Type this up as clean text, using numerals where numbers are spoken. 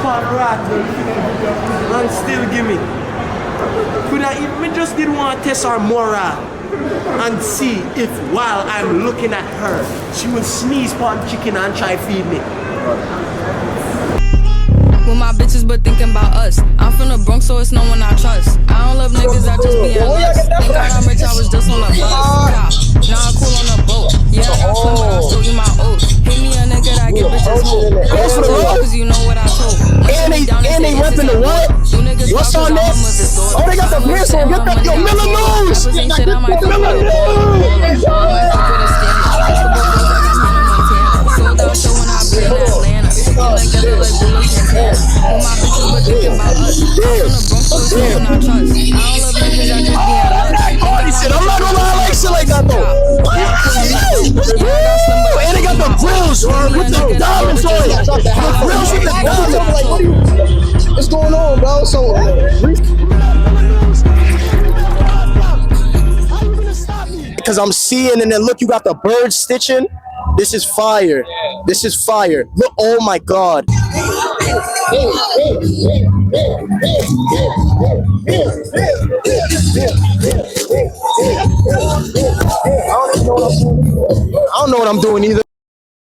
called Rattle and still give me. Could I even just did want to test her moral and see if while I'm looking at her, she will sneeze upon chicken and try feed me. With my bitches, but thinking about us. I'm from the Bronx, so it's no one I trust. I don't love niggas, I just be in lust. Thank God I'm rich, I was just on the bus. Now I'm cool on the boat. Yeah, I got slim, but I still eat my oats. Hit me a nigga that get bitches hope. Cause you know what I told. And they repping the what? What's on this? Oh, they got the pistol. Get that, yo, Miller News. Miller News. Sold out show when I be in Atlanta. Like that look like Bullets and Tans. With my bitches, but thinking about us. I'm from the Bronx, so it's no one I trust. I don't love niggas, I just be in lust. He said, I'm not gonna lie, I like shit like that though. And they got the grills with the diamonds on it. The grills with the diamonds. Like, what are you? What's going on, bro? So, because I'm seeing, and then look, you got the bird stitching. This is fire. This is fire. Look, oh my God. I don't know what I'm doing either.